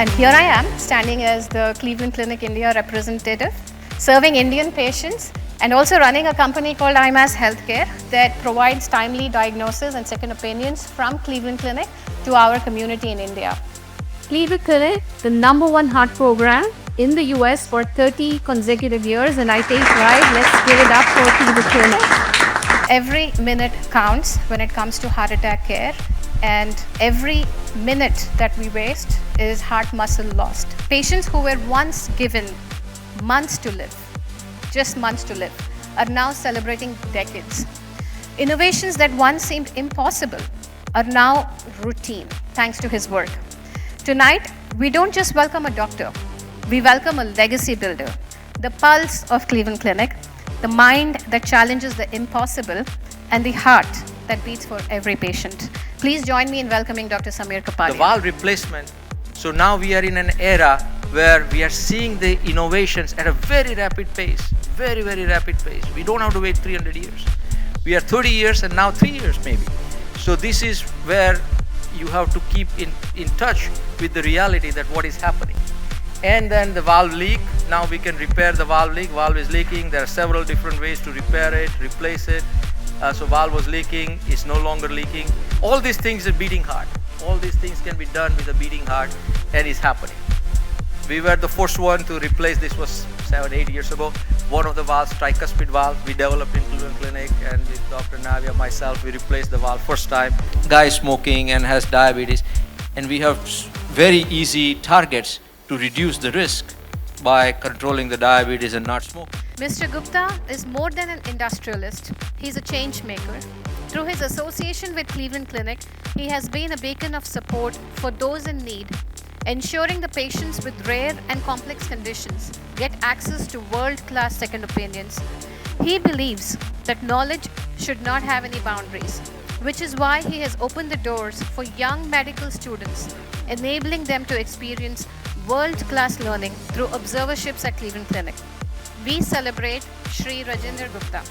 And here I am, standing as the Cleveland Clinic India representative, serving Indian patients and also running a company called IMAS Healthcare that provides timely diagnosis and second opinions from Cleveland Clinic to our community in India. Cleveland Clinic, the #1 heart program in the US for 30 consecutive years, and I take pride. Let's give it up for Cleveland Clinic. Every minute counts when it comes to heart attack care, and every minute that we waste is heart muscle lost. Patients who were once given months to live, just months to live, are now celebrating decades. Innovations that once seemed impossible are now routine thanks to his work. Tonight, we don't just welcome a doctor, we welcome a legacy builder, the pulse of Cleveland Clinic, the mind that challenges the impossible, and the heart that beats for every patient. Please join me in welcoming Dr. Samir Kapadia. The valve replacement. So now we are in an era where we are seeing the innovations at a very rapid pace, very, very rapid pace. We don't have to wait 300 years. We are 30 years and now 3 years maybe. So this is where you have to keep in touch with the reality that what is happening. And then the valve leak, now we can repair the valve leak. Valve is leaking, there are several different ways to repair it, replace it. So valve was leaking, it's no longer leaking. All these things are beating heart. All these things can be done with a beating heart, and it's happening. We were the first one to replace, this was 7-8 years ago, one of the valves, tricuspid valve, we developed in Cleveland Clinic, and with Dr. Navia, myself, we replaced the valve first time. Guy is smoking and has diabetes, and we have very easy targets to reduce the risk by controlling the diabetes and not smoking. Mr. Gupta is more than an industrialist. He's a change maker. Through his association with Cleveland Clinic, he has been a beacon of support for those in need, ensuring the patients with rare and complex conditions get access to world-class second opinions. He believes that knowledge should not have any boundaries, which is why he has opened the doors for young medical students, enabling them to experience world-class learning through observerships at Cleveland Clinic. We celebrate Shri Rajinder Gupta.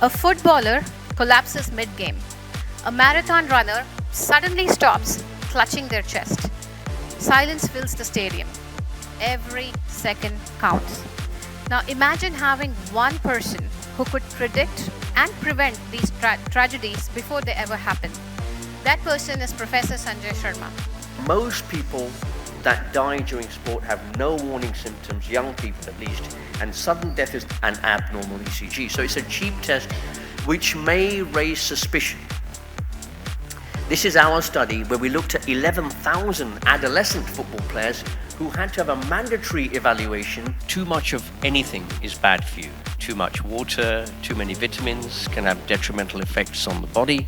A footballer collapses mid-game. A marathon runner suddenly stops, clutching their chest. Silence fills the stadium. Every second counts. Now imagine having one person who could predict and prevent these tragedies before they ever happen. That person is Professor Sanjay Sharma. Most people that die during sport have no warning symptoms, young people at least, and sudden death is an abnormal ECG. So it's a cheap test which may raise suspicion. This is our study where we looked at 11,000 adolescent football players who had to have a mandatory evaluation. Too much of anything is bad for you. Too much water, too many vitamins can have detrimental effects on the body,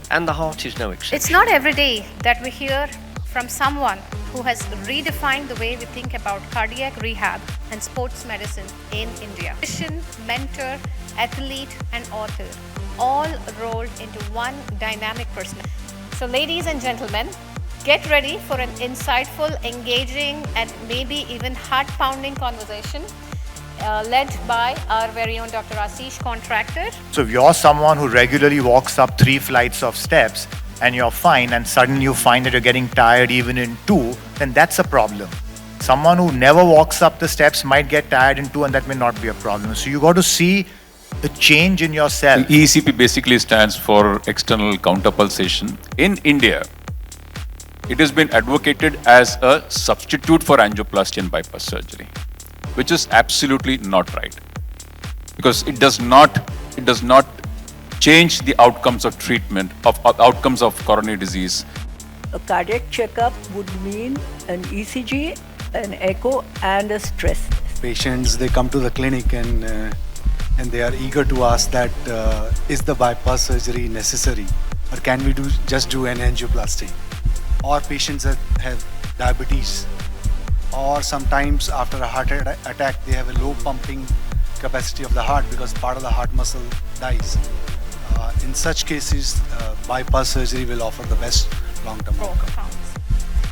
and the heart is no exception. It's not every day that we hear from someone who has redefined the way we think about cardiac rehab and sports medicine in India. Physician, mentor, athlete, and author, all rolled into one dynamic person. So ladies and gentlemen, get ready for an insightful, engaging, and maybe even heart-pounding conversation led by our very own Dr.Aashish, Contractor. So if you're someone who regularly walks up 3 flights of steps and you're fine, and suddenly you find that you're getting tired even in 2, then that's a problem. Someone who never walks up the steps might get tired in 2, and that may not be a problem. So you got to see the change in yourself. The ECP basically stands for external counterpulsation. In India, it has been advocated as a substitute for angioplasty and bypass surgery, which is absolutely not right, because it does not change the outcomes of treatment, of outcomes of coronary disease. A cardiac checkup would mean an ECG, an echo, and a stress. Patients, they come to the clinic and they are eager to ask that is the bypass surgery necessary, or can we just do an angioplasty? Or patients that have diabetes, or sometimes after a heart attack they have a low pumping capacity of the heart because part of the heart muscle dies. In such cases, bypass surgery will offer the best long-term outcome.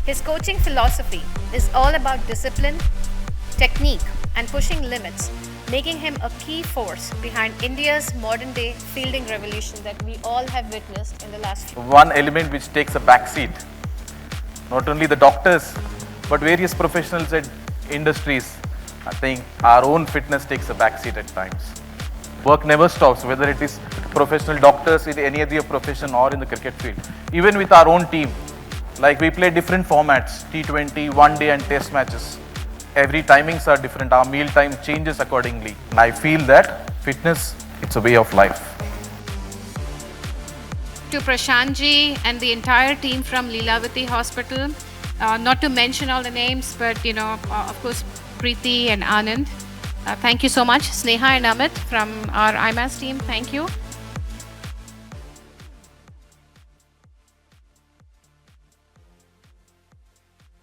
His coaching philosophy is all about discipline, technique, and pushing limits making him a key force behind India's modern day fielding revolution that we all have witnessed in the last few. One element which takes a back seat, not only the doctors, but various professionals and industries. I think our own fitness takes a back seat at times. Work never stops, whether it is professional doctors in any other profession or in the cricket field. Even with our own team, like we play different formats, T20, one day and test matches. Every timings are different, our meal time changes accordingly. And I feel that fitness, it's a way of life. To Prashant ji and the entire team from Lilavati Hospital, not to mention all the names, but of course, Preeti and Anand. Thank you so much. Sneha and Amit from our IMAS team, thank you.